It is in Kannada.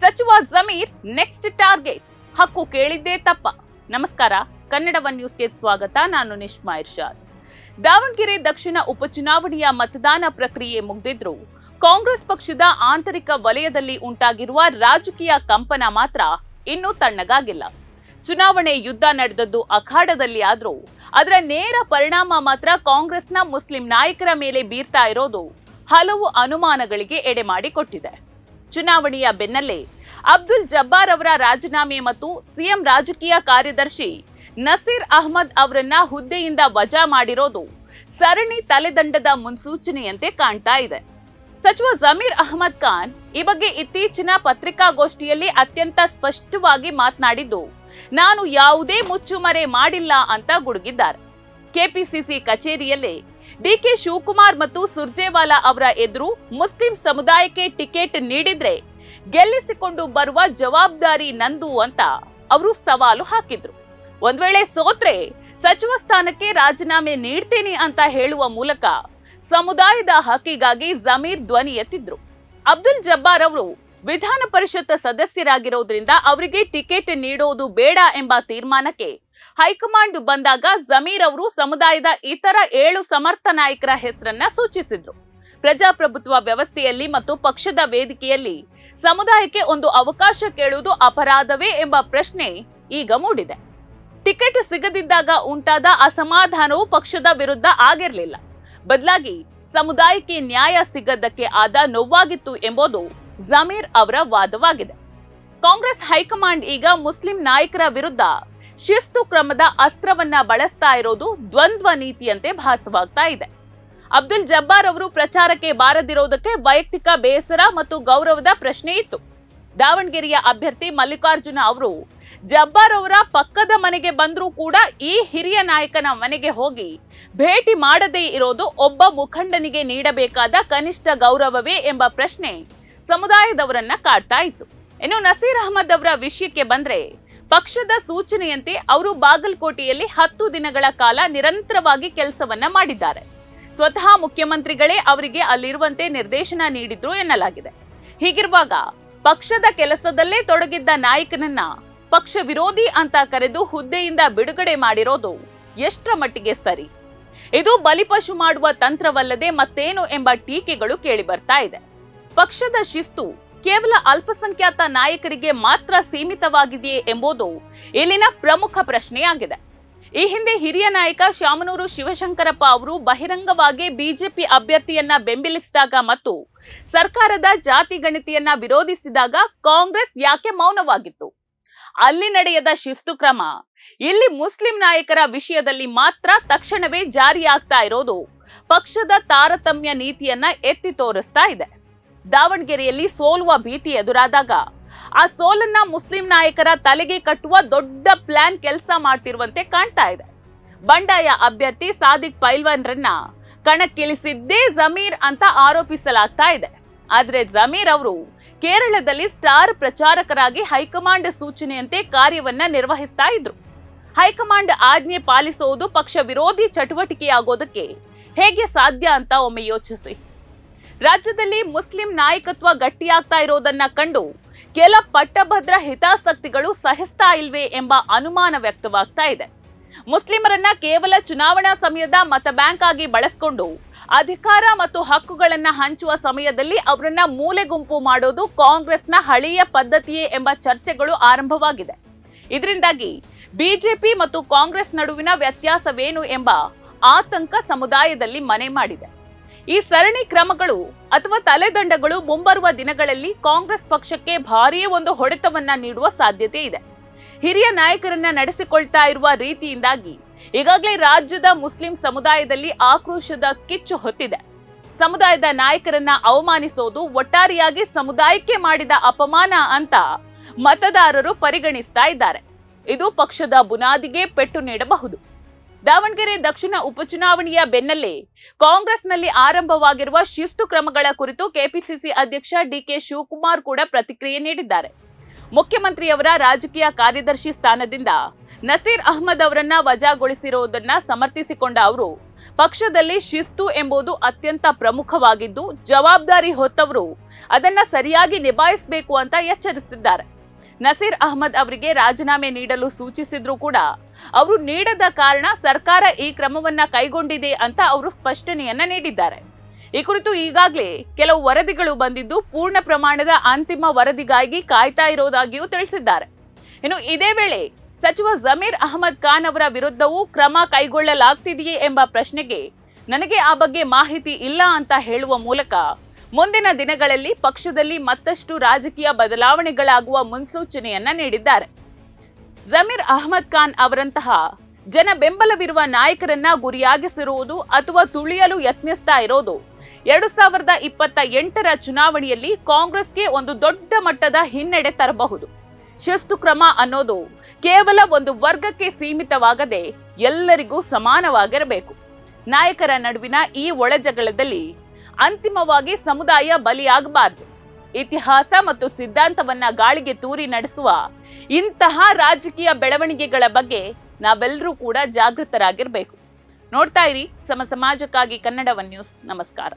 ಸಚಿವ ಜಮೀರ್ ನೆಕ್ಸ್ಟ್ ಟಾರ್ಗೆಟ್. ಹಕ್ಕು ಕೇಳಿದ್ದೇ ತಪ್ಪ. ನಮಸ್ಕಾರ, ಕನ್ನಡ ಒನ್ ನ್ಯೂಸ್ಗೆ ಸ್ವಾಗತ. ನಾನು ನಿಶ್ಮಾ ಇರ್ಷಾದ್. ದಾವಣಗೆರೆ ದಕ್ಷಿಣ ಉಪಚುನಾವಣೆಯ ಮತದಾನ ಪ್ರಕ್ರಿಯೆ ಮುಗಿದಿದ್ರು ಕಾಂಗ್ರೆಸ್ ಪಕ್ಷದ ಆಂತರಿಕ ವಲಯದಲ್ಲಿ ಉಂಟಾಗಿರುವ ರಾಜಕೀಯ ಕಂಪನ ಮಾತ್ರ ಇನ್ನೂ ತಣ್ಣಗಾಗಿಲ್ಲ. ಚುನಾವಣೆ ಯುದ್ಧ ನಡೆದದ್ದು ಅಖಾಡದಲ್ಲಿ ಆದ್ರೂ ಅದರ ನೇರ ಪರಿಣಾಮ ಮಾತ್ರ ಕಾಂಗ್ರೆಸ್ನ ಮುಸ್ಲಿಂ ನಾಯಕರ ಮೇಲೆ ಬೀರ್ತಾ ಇರೋದು ಹಲವು ಅನುಮಾನಗಳಿಗೆ ಎಡೆ ಮಾಡಿಕೊಟ್ಟಿದೆ. ಚುನಾವಣೆಯ ಬೆನ್ನಲ್ಲೇ ಅಬ್ದುಲ್ ಜಬ್ಬಾರ್ ಅವರ ರಾಜೀನಾಮೆ ಮತ್ತು ಸಿಎಂ ರಾಜಕೀಯ ಕಾರ್ಯದರ್ಶಿ ನಸೀರ್ ಅಹ್ಮದ್ ಅವರನ್ನ ಹುದ್ದೆಯಿಂದ ವಜಾ ಮಾಡಿರೋದು ಸರಣಿ ತಲೆದಂಡದ ಮುನ್ಸೂಚನೆಯಂತೆ ಕಾಣ್ತಾ ಇದೆ. ಸಚಿವ ಜಮೀರ್ ಅಹ್ಮದ್ ಖಾನ್ ಈ ಬಗ್ಗೆ ಇತ್ತೀಚಿನ ಪತ್ರಿಕಾಗೋಷ್ಠಿಯಲ್ಲಿ ಅತ್ಯಂತ ಸ್ಪಷ್ಟವಾಗಿ ಮಾತನಾಡಿದ್ದು, ನಾನು ಯಾವುದೇ ಮುಚ್ಚುಮರೆ ಮಾಡಿಲ್ಲ ಅಂತ ಗುಡುಗಿದ್ದಾರೆ. ಕೆಪಿಸಿಸಿ ಕಚೇರಿಯಲ್ಲೇ ಡಿಕೆ ಶಿವಕುಮಾರ್ ಮತ್ತು ಸುರ್ಜೇವಾಲಾ ಅವರ ಎದುರು ಮುಸ್ಲಿಂ ಸಮುದಾಯಕ್ಕೆ ಟಿಕೆಟ್ ನೀಡಿದ್ರೆ ಗೆಲ್ಲಿಸಿಕೊಂಡು ಬರುವ ಜವಾಬ್ದಾರಿ ನಂದು ಅಂತ ಅವರು ಸವಾಲು ಹಾಕಿದ್ರು. ಒಂದ್ ವೇಳೆ ಸೋತ್ರೆ ಸಚಿವ ಸ್ಥಾನಕ್ಕೆ ರಾಜೀನಾಮೆ ನೀಡ್ತೀನಿ ಅಂತ ಹೇಳುವ ಮೂಲಕ ಸಮುದಾಯದ ಹಕ್ಕಿಗಾಗಿ ಜಮೀರ್ ಧ್ವನಿ ಎತ್ತಿದ್ರು. ಅಬ್ದುಲ್ ಜಬ್ಬಾರ್ ಅವರು ವಿಧಾನ ಪರಿಷತ್ ಸದಸ್ಯರಾಗಿರೋದ್ರಿಂದ ಅವರಿಗೆ ಟಿಕೆಟ್ ನೀಡೋದು ಬೇಡ ಎಂಬ ತೀರ್ಮಾನಕ್ಕೆ ಹೈಕಮಾಂಡ್ ಬಂದಾಗ ಜಮೀರ್ ಅವರು ಸಮುದಾಯದ ಇತರ 7 ಸಮರ್ಥ ನಾಯಕರ ಹೆಸರನ್ನ ಸೂಚಿಸಿದ್ರು. ಪ್ರಜಾಪ್ರಭುತ್ವ ವ್ಯವಸ್ಥೆಯಲ್ಲಿ ಮತ್ತು ಪಕ್ಷದ ವೇದಿಕೆಯಲ್ಲಿ ಸಮುದಾಯಕ್ಕೆ ಒಂದು ಅವಕಾಶ ಕೇಳುವುದು ಅಪರಾಧವೇ ಎಂಬ ಪ್ರಶ್ನೆ ಈಗ ಮೂಡಿದೆ. ಟಿಕೆಟ್ ಸಿಗದಿದ್ದಾಗ ಉಂಟಾದ ಅಸಮಾಧಾನವು ಪಕ್ಷದ ವಿರುದ್ಧ ಆಗಿರಲಿಲ್ಲ, ಬದಲಾಗಿ ಸಮುದಾಯಕ್ಕೆ ನ್ಯಾಯ ಸಿಗದ್ದಕ್ಕೆ ಆದ ನೋವಾಗಿತ್ತು ಎಂಬುದು ಜಮೀರ್ ಅವರ ವಾದವಾಗಿದೆ. ಕಾಂಗ್ರೆಸ್ ಹೈಕಮಾಂಡ್ ಈಗ ಮುಸ್ಲಿಂ ನಾಯಕರ ವಿರುದ್ಧ ಶಿಸ್ತು ಕ್ರಮದ ಅಸ್ತ್ರವನ್ನ ಬಳಸ್ತಾ ಇರೋದು ದ್ವಂದ್ವ ನೀತಿಯಂತೆ ಭಾಸವಾಗ್ತಾ ಇದೆ. ಅಬ್ದುಲ್ ಜಬ್ಬಾರ್ ಅವರು ಪ್ರಚಾರಕ್ಕೆ ಬಾರದಿರೋದಕ್ಕೆ ವೈಯಕ್ತಿಕ ಬೇಸರ ಮತ್ತು ಗೌರವದ ಪ್ರಶ್ನೆ ಇತ್ತು. ದಾವಣಗೆರೆಯ ಅಭ್ಯರ್ಥಿ ಮಲ್ಲಿಕಾರ್ಜುನ ಅವರು ಜಬ್ಬಾರ್ ಅವರ ಪಕ್ಕದ ಮನೆಗೆ ಬಂದರೂ ಕೂಡ ಈ ಹಿರಿಯ ನಾಯಕನ ಮನೆಗೆ ಹೋಗಿ ಭೇಟಿ ಮಾಡದೇ ಇರೋದು ಒಬ್ಬ ಮುಖಂಡನಿಗೆ ನೀಡಬೇಕಾದ ಕನಿಷ್ಠ ಗೌರವವೇ ಎಂಬ ಪ್ರಶ್ನೆ ಸಮುದಾಯದವರನ್ನ ಕಾಡ್ತಾ ಇತ್ತು. ಇನ್ನು ನಸೀರ್ ಅಹ್ಮದ್ ಅವರ ವಿಷಯಕ್ಕೆ ಬಂದ್ರೆ, ಪಕ್ಷದ ಸೂಚನೆಯಂತೆ ಅವರು ಬಾಗಲಕೋಟೆಯಲ್ಲಿ 10 ದಿನಗಳ ಕಾಲ ನಿರಂತರವಾಗಿ ಕೆಲಸವನ್ನ ಮಾಡಿದ್ದಾರೆ. ಸ್ವತಃ ಮುಖ್ಯಮಂತ್ರಿಗಳೇ ಅವರಿಗೆ ಅಲ್ಲಿರುವಂತೆ ನಿರ್ದೇಶನ ನೀಡಿದ್ರು ಎನ್ನಲಾಗಿದೆ. ಹೀಗಿರುವಾಗ ಪಕ್ಷದ ಕೆಲಸದಲ್ಲೇ ತೊಡಗಿದ್ದ ನಾಯಕನನ್ನ ಪಕ್ಷ ವಿರೋಧಿ ಅಂತ ಕರೆದು ಹುದ್ದೆಯಿಂದ ಬಿಡುಗಡೆ ಮಾಡಿರೋದು ಎಷ್ಟರ ಮಟ್ಟಿಗೆ ಸರಿ? ಇದು ಬಲಿಪಶು ಮಾಡುವ ತಂತ್ರವಲ್ಲದೆ ಮತ್ತೇನು ಎಂಬ ಟೀಕೆಗಳು ಕೇಳಿ ಬರ್ತಾ ಇದೆ. ಪಕ್ಷದ ಶಿಸ್ತು ಕೇವಲ ಅಲ್ಪಸಂಖ್ಯಾತ ನಾಯಕರಿಗೆ ಮಾತ್ರ ಸೀಮಿತವಾಗಿದೆಯೇ ಎಂಬುದು ಇಲ್ಲಿನ ಪ್ರಮುಖ ಪ್ರಶ್ನೆಯಾಗಿದೆ. ಈ ಹಿಂದೆ ಹಿರಿಯ ನಾಯಕ ಶಾಮನೂರು ಶಿವಶಂಕರಪ್ಪ ಅವರು ಬಹಿರಂಗವಾಗಿ ಬಿಜೆಪಿ ಅಭ್ಯರ್ಥಿಯನ್ನ ಬೆಂಬಲಿಸಿದಾಗ ಮತ್ತು ಸರ್ಕಾರದ ಜಾತಿ ಗಣತಿಯನ್ನ ವಿರೋಧಿಸಿದಾಗ ಕಾಂಗ್ರೆಸ್ ಯಾಕೆ ಮೌನವಾಗಿತ್ತು? ಅಲ್ಲಿ ನಡೆಯದ ಶಿಸ್ತು ಕ್ರಮ ಇಲ್ಲಿ ಮುಸ್ಲಿಂ ನಾಯಕರ ವಿಷಯದಲ್ಲಿ ಮಾತ್ರ ತಕ್ಷಣವೇ ಜಾರಿಯಾಗ್ತಾ ಇರೋದು ಪಕ್ಷದ ತಾರತಮ್ಯ ನೀತಿಯನ್ನ ಎತ್ತಿ ತೋರಿಸ್ತಾ ಇದೆ. ದಾವಣಗೆರೆಯಲ್ಲಿ ಸೋಲುವ ಭೀತಿ ಎದುರಾದಾಗ ಆ ಸೋಲನ್ನ ಮುಸ್ಲಿಂ ನಾಯಕರ ತಲೆಗೆ ಕಟ್ಟುವ ದೊಡ್ಡ ಪ್ಲಾನ್ ಕೆಲಸ ಮಾಡ್ತಿರುವಂತೆ ಕಾಣ್ತಾ ಇದೆ. ಬಂಡಾಯ ಅಭ್ಯರ್ಥಿ ಸಾದಿಕ್ ಪೈಲ್ವಾನ್ರನ್ನ ಕಣಕ್ಕಿಳಿಸಿದ್ದೇ ಜಮೀರ್ ಅಂತ ಆರೋಪಿಸಲಾಗ್ತಾ ಇದೆ. ಆದ್ರೆ ಜಮೀರ್ ಅವರು ಕೇರಳದಲ್ಲಿ ಸ್ಟಾರ್ ಪ್ರಚಾರಕರಾಗಿ ಹೈಕಮಾಂಡ್ ಸೂಚನೆಯಂತೆ ಕಾರ್ಯವನ್ನ ನಿರ್ವಹಿಸ್ತಾ ಇದ್ರು. ಹೈಕಮಾಂಡ್ ಆಜ್ಞೆ ಪಾಲಿಸುವುದು ಪಕ್ಷ ವಿರೋಧಿ ಚಟುವಟಿಕೆಯಾಗೋದಕ್ಕೆ ಹೇಗೆ ಸಾಧ್ಯ ಅಂತ ಒಮ್ಮೆ ಯೋಚಿಸಿ. ರಾಜ್ಯದಲ್ಲಿ ಮುಸ್ಲಿಂ ನಾಯಕತ್ವ ಗಟ್ಟಿಯಾಗ್ತಾ ಇರೋದನ್ನ ಕಂಡು ಕೆಲ ಪಟ್ಟಭದ್ರ ಹಿತಾಸಕ್ತಿಗಳು ಸಹಿಸ್ತಾ ಇಲ್ವೇ ಎಂಬ ಅನುಮಾನ ವ್ಯಕ್ತವಾಗ್ತಾ ಇದೆ. ಮುಸ್ಲಿಮರನ್ನ ಕೇವಲ ಚುನಾವಣಾ ಸಮಯದ ಮತ ಬ್ಯಾಂಕ್ ಆಗಿ ಬಳಸಿಕೊಂಡು ಅಧಿಕಾರ ಮತ್ತು ಹಕ್ಕುಗಳನ್ನ ಹಂಚುವ ಸಮಯದಲ್ಲಿ ಅವರನ್ನ ಮೂಲೆ ಗುಂಪು ಮಾಡೋದು ಕಾಂಗ್ರೆಸ್ನ ಹಳೆಯ ಪದ್ಧತಿಯೇ ಎಂಬ ಚರ್ಚೆಗಳು ಆರಂಭವಾಗಿದೆ. ಇದರಿಂದಾಗಿ ಬಿಜೆಪಿ ಮತ್ತು ಕಾಂಗ್ರೆಸ್ ನಡುವಿನ ವ್ಯತ್ಯಾಸವೇನು ಎಂಬ ಆತಂಕ ಸಮುದಾಯದಲ್ಲಿ ಮನೆ ಮಾಡಿದೆ. ಈ ಸರಣಿ ಕ್ರಮಗಳು ಅಥವಾ ತಲೆದಂಡಗಳು ಮುಂಬರುವ ದಿನಗಳಲ್ಲಿ ಕಾಂಗ್ರೆಸ್ ಪಕ್ಷಕ್ಕೆ ಭಾರೀ ಒಂದು ಹೊಡೆತವನ್ನ ನೀಡುವ ಸಾಧ್ಯತೆ ಇದೆ. ಹಿರಿಯ ನಾಯಕರನ್ನ ನಡೆಸಿಕೊಳ್ತಾ ಇರುವ ರೀತಿಯಿಂದಾಗಿ ಈಗಾಗಲೇ ರಾಜ್ಯದ ಮುಸ್ಲಿಂ ಸಮುದಾಯದಲ್ಲಿ ಆಕ್ರೋಶದ ಕಿಚ್ಚು ಹೊತ್ತಿದೆ. ಸಮುದಾಯದ ನಾಯಕರನ್ನ ಅವಮಾನಿಸೋದು ಒಟ್ಟಾರೆಯಾಗಿ ಸಮುದಾಯಕ್ಕೆ ಮಾಡಿದ ಅಪಮಾನ ಅಂತ ಮತದಾರರು ಪರಿಗಣಿಸ್ತಾ ಇದ್ದಾರೆ. ಇದು ಪಕ್ಷದ ಬುನಾದಿಗೆ ಪೆಟ್ಟು ನೀಡಬಹುದು. ದಾವಣಗೆರೆ ದಕ್ಷಿಣ ಉಪಚುನಾವಣೆಯ ಬೆನ್ನಲ್ಲೇ ಕಾಂಗ್ರೆಸ್ನಲ್ಲಿ ಆರಂಭವಾಗಿರುವ ಶಿಸ್ತು ಕ್ರಮಗಳ ಕುರಿತು ಕೆಪಿಸಿಸಿ ಅಧ್ಯಕ್ಷ ಡಿಕೆ ಶಿವಕುಮಾರ್ ಕೂಡ ಪ್ರತಿಕ್ರಿಯೆ ನೀಡಿದ್ದಾರೆ. ಮುಖ್ಯಮಂತ್ರಿಯವರ ರಾಜಕೀಯ ಕಾರ್ಯದರ್ಶಿ ಸ್ಥಾನದಿಂದ ನಸೀರ್ ಅಹ್ಮದ್ ಅವರನ್ನ ವಜಾಗೊಳಿಸಿರುವುದನ್ನ ಸಮರ್ಥಿಸಿಕೊಂಡ ಅವರು, ಪಕ್ಷದಲ್ಲಿ ಶಿಸ್ತು ಎಂಬುದು ಅತ್ಯಂತ ಪ್ರಮುಖವಾಗಿದ್ದು ಜವಾಬ್ದಾರಿ ಹೊತ್ತವರು ಅದನ್ನ ಸರಿಯಾಗಿ ನಿಭಾಯಿಸಬೇಕು ಅಂತ ಎಚ್ಚರಿಸಿದ್ದಾರೆ. ನಸೀರ್ ಅಹಮದ್ ಅವರಿಗೆ ರಾಜೀನಾಮೆ ನೀಡಲು ಸೂಚಿಸಿದ್ರು ಕೂಡ ಅವರು ನೀಡದ ಕಾರಣ ಸರ್ಕಾರ ಈ ಕ್ರಮವನ್ನ ಕೈಗೊಂಡಿದೆ ಅಂತ ಅವರು ಸ್ಪಷ್ಟನೆಯನ್ನ ನೀಡಿದ್ದಾರೆ. ಈ ಕುರಿತು ಈಗಾಗಲೇ ಕೆಲವು ವರದಿಗಳು ಬಂದಿದ್ದು ಪೂರ್ಣ ಪ್ರಮಾಣದ ಅಂತಿಮ ವರದಿಗಾಗಿ ಕಾಯ್ತಾ ಇರೋದಾಗಿಯೂ ತಿಳಿಸಿದ್ದಾರೆ. ಇನ್ನು ಇದೇ ವೇಳೆ ಸಚಿವ ಜಮೀರ್ ಅಹಮದ್ ಖಾನ್ ಅವರ ವಿರುದ್ಧವೂ ಕ್ರಮ ಕೈಗೊಳ್ಳಲಾಗ್ತಿದೆಯೇ ಎಂಬ ಪ್ರಶ್ನೆಗೆ ನನಗೆ ಆ ಬಗ್ಗೆ ಮಾಹಿತಿ ಇಲ್ಲ ಅಂತ ಹೇಳುವ ಮೂಲಕ ಮುಂದಿನ ದಿನಗಳಲ್ಲಿ ಪಕ್ಷದಲ್ಲಿ ಮತ್ತಷ್ಟು ರಾಜಕೀಯ ಬದಲಾವಣೆಗಳಾಗುವ ಮುನ್ಸೂಚನೆಯನ್ನ ನೀಡಿದ್ದಾರೆ. ಜಮೀರ್ ಅಹಮದ್ ಖಾನ್ ಅವರಂತಹ ಜನ ಬೆಂಬಲವಿರುವ ನಾಯಕರನ್ನ ಗುರಿಯಾಗಿಸಿರುವುದು ಅಥವಾ ತುಳಿಯಲು ಯತ್ನಿಸ್ತಾ ಇರೋದು 2028ರ ಚುನಾವಣೆಯಲ್ಲಿ ಕಾಂಗ್ರೆಸ್ಗೆ ಒಂದು ದೊಡ್ಡ ಮಟ್ಟದ ಹಿನ್ನಡೆ ತರಬಹುದು. ಶಿಸ್ತು ಕ್ರಮ ಅನ್ನೋದು ಕೇವಲ ಒಂದು ವರ್ಗಕ್ಕೆ ಸೀಮಿತವಾಗದೆ ಎಲ್ಲರಿಗೂ ಸಮಾನವಾಗಿರಬೇಕು. ನಾಯಕರ ನಡುವಿನ ಈ ಒಳಜಗಳದಲ್ಲಿ ಅಂತಿಮವಾಗಿ ಸಮುದಾಯ ಬಲಿಯಾಗಬಾರದು. ಇತಿಹಾಸ ಮತ್ತು ಸಿದ್ಧಾಂತವನ್ನ ಗಾಳಿಗೆ ತೂರಿ ನಡೆಸುವ ಇಂತಹ ರಾಜಕೀಯ ಬೆಳವಣಿಗೆಗಳ ಬಗ್ಗೆ ನಾವೆಲ್ಲರೂ ಕೂಡ ಜಾಗೃತರಾಗಿರಬೇಕು. ನೋಡ್ತಾ ಇರಿ ಸಮ ಸಮಾಜಕ್ಕಾಗಿ ಕನ್ನಡ ಒನ್ ನ್ಯೂಸ್. ನಮಸ್ಕಾರ.